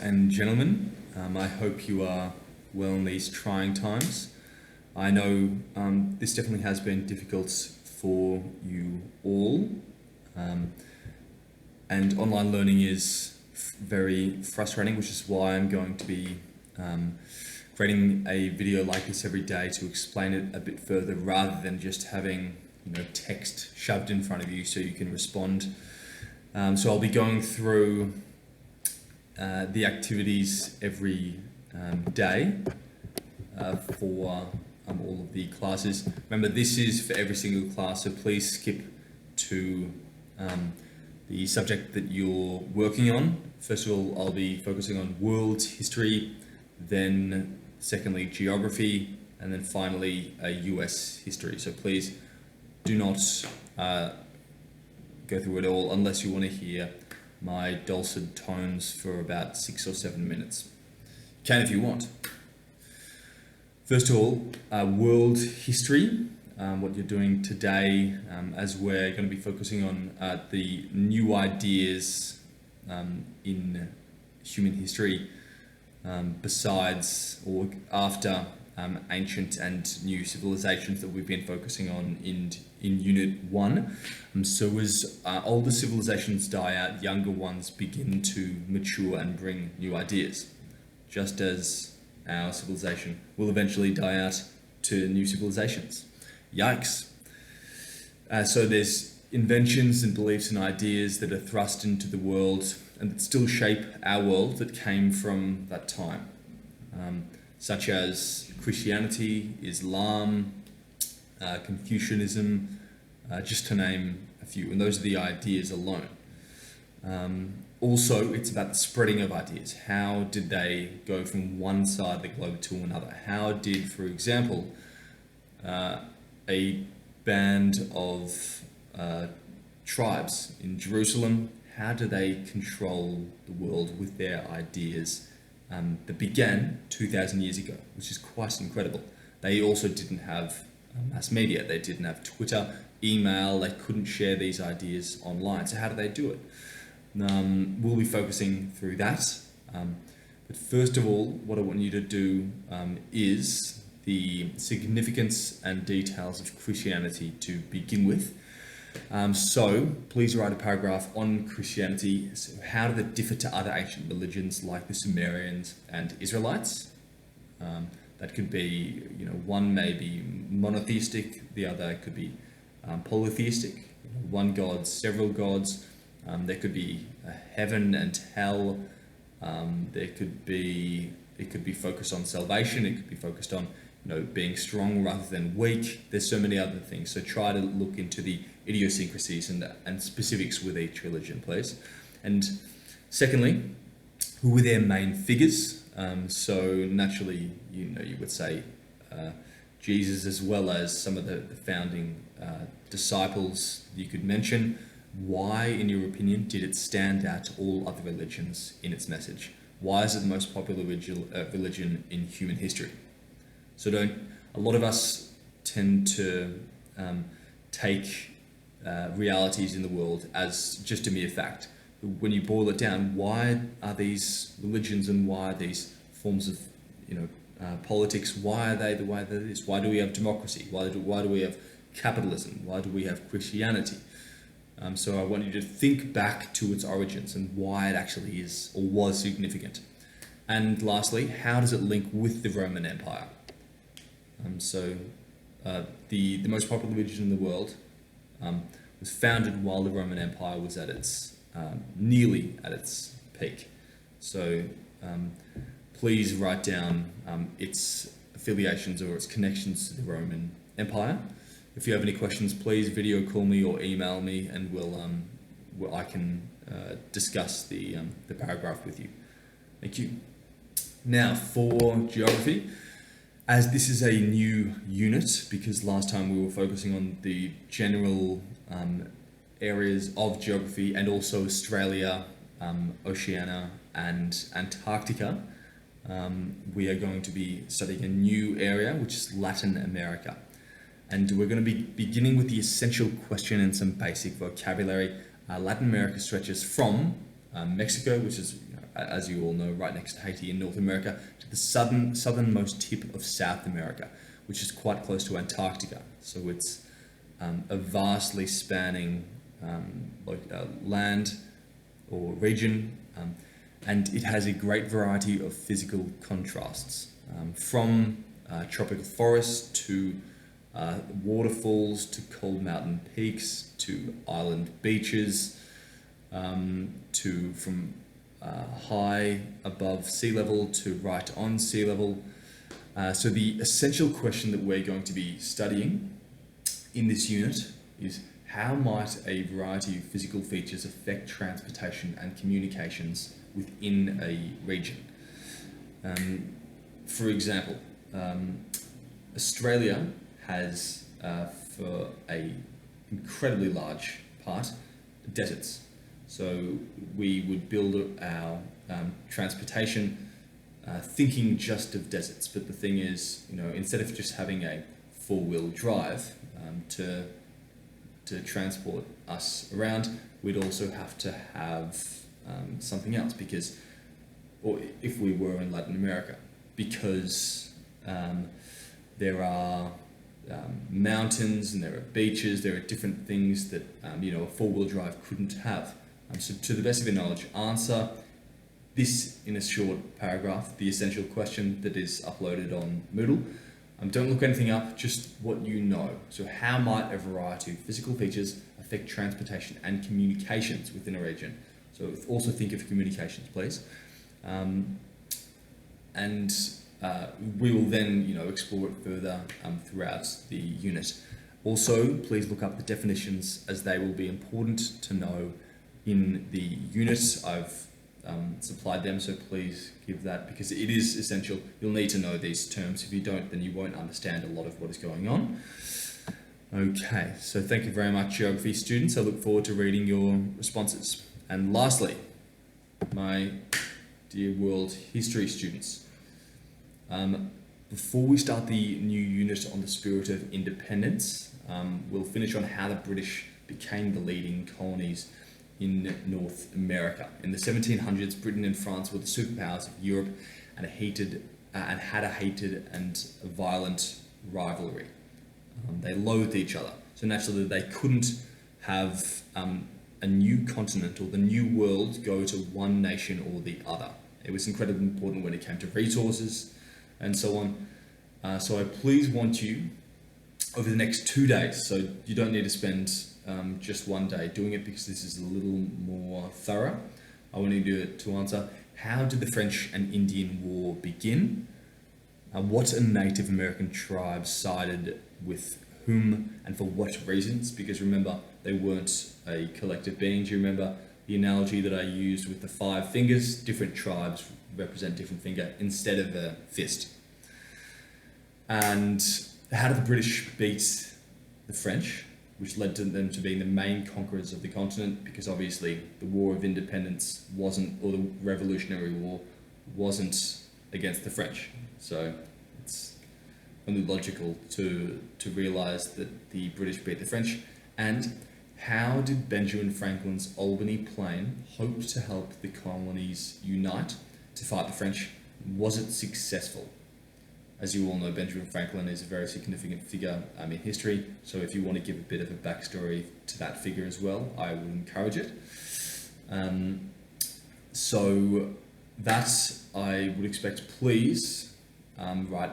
and gentlemen. I hope you are well in these trying times. I know this definitely has been difficult for you all, and online learning is very frustrating, which is why I'm going to be creating a video like this every day to explain it a bit further, rather than just having text shoved in front of you so you can respond. So I'll be going through the activities every day for all of the classes. Remember, this is for every single class, so please skip to the subject that you're working on. First of all, I'll be focusing on world history, then secondly geography, and then finally US history. So please do not go through it all unless you want to hear my dulcet tones for about 6 or 7 minutes. You can if you want. First of all, world history, what you're doing today, as we're going to be focusing on the new ideas in human history besides or after ancient and new civilizations that we've been focusing on in Unit 1. So as older civilizations die out, younger ones begin to mature and bring new ideas, just as our civilization will eventually die out to new civilizations. Yikes. So there's inventions and beliefs and ideas that are thrust into the world and that still shape our world that came from that time, such as Christianity, Islam, Confucianism, just to name a few, and those are the ideas alone. Also, it's about the spreading of ideas. How did they go from one side of the globe to another? How did, for example, a band of tribes in Jerusalem, how do they control the world with their ideas that began 2,000 years ago, which is quite incredible. They also didn't have mass media. They didn't have Twitter, email. They couldn't share these ideas online. So how do they do it? We'll be focusing through that. But first of all, what I want you to do is the significance and details of Christianity to begin with. So please write a paragraph on Christianity. So how did it differ to other ancient religions like the Sumerians and Israelites? That could be, one may be monotheistic, the other could be polytheistic. One god, several gods. There could be heaven and hell. It could be focused on salvation. It could be focused on being strong rather than weak. There's so many other things. So try to look into the idiosyncrasies and specifics with each religion, please. And secondly, who were their main figures? So naturally, you would say Jesus, as well as some of the founding disciples you could mention. Why, in your opinion, did it stand out to all other religions in its message? Why is it the most popular religion in human history? So a lot of us tend to take realities in the world as just a mere fact. When you boil it down, why are these religions and why are these forms of politics, why are they the way that it is? Why do we have democracy? Why do we have capitalism? Why do we have Christianity? So I want you to think back to its origins and why it actually is or was significant. And lastly, how does it link with the Roman Empire? The most popular religion in the world was founded while the Roman Empire was at its nearly at its peak. So please write down its affiliations or its connections to the Roman Empire. If you have any questions, please video call me or email me, and I can discuss the paragraph with you. Thank you. Now for geography, as this is a new unit, because last time we were focusing on the general areas of geography and also Australia, Oceania and Antarctica, we are going to be studying a new area, which is Latin America. And we're going to be beginning with the essential question and some basic vocabulary. Latin America stretches from Mexico, which is as you all know, right next to Haiti in North America, to the southernmost tip of South America, which is quite close to Antarctica. So it's a vastly spanning land or region, and it has a great variety of physical contrasts, from tropical forests to waterfalls to cold mountain peaks to island beaches, to from high above sea level to right on sea level. So the essential question that we're going to be studying in this unit is, how might a variety of physical features affect transportation and communications within a region? For example, Australia has, for a incredibly large part, deserts. So we would build our transportation thinking just of deserts. But the thing is, instead of just having a four-wheel drive to transport us around, we'd also have to have something else, because, or if we were in Latin America, because there are mountains and there are beaches, there are different things that a four-wheel drive couldn't have. So to the best of your knowledge, answer this in a short paragraph, the essential question that is uploaded on Moodle. Don't look anything up, just what you know. So how might a variety of physical features affect transportation and communications within a region? So also think of communications, please. And we will then, explore it further throughout the unit. Also, please look up the definitions, as they will be important to know in the unit. I've supplied them, so please give that, because it is essential. You'll need to know these terms. If you don't, then you won't understand a lot of what is going on. Okay, so thank you very much, geography students. I look forward to reading your responses. And lastly, my dear world history students, before we start the new unit on the spirit of independence, we'll finish on how the British became the leading colonies in North America. In the 1700s, Britain and France were the superpowers of Europe, and had a hated and a violent rivalry. They loathed each other, so naturally they couldn't have a new continent or the new world go to one nation or the other. It was incredibly important when it came to resources and so on. So I please want you, over the next 2 days, so you don't need to spend just one day doing it, because this is a little more thorough. I want you to answer, how did the French and Indian War begin? What Native American tribes sided with whom and for what reasons? Because remember, they weren't a collective being. Do you remember the analogy that I used with the 5 fingers? Different tribes represent different finger instead of a fist. And how did the British beat the French, which led to them to being the main conquerors of the continent? Because obviously the War of Independence wasn't, or the Revolutionary War wasn't against the French. So it's only logical to realise that the British beat the French. And how did Benjamin Franklin's Albany Plan hope to help the colonies unite to fight the French? Was it successful? As you all know, Benjamin Franklin is a very significant figure in history, so if you want to give a bit of a backstory to that figure as well, I would encourage it. So that I would expect, please write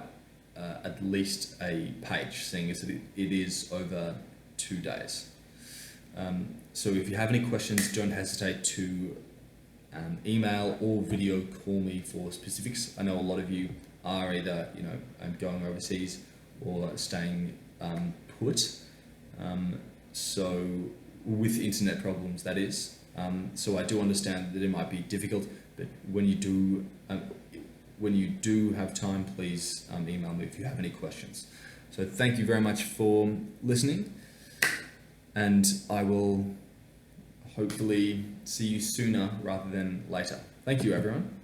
at least a page, seeing as it is over 2 days. So if you have any questions, don't hesitate to email or video call me for specifics. I know a lot of you are either going overseas or staying put, so with internet problems, that is. So I do understand that it might be difficult, but when you do have time, please email me if you have any questions. So thank you very much for listening, and I will hopefully see you sooner rather than later. Thank you, everyone.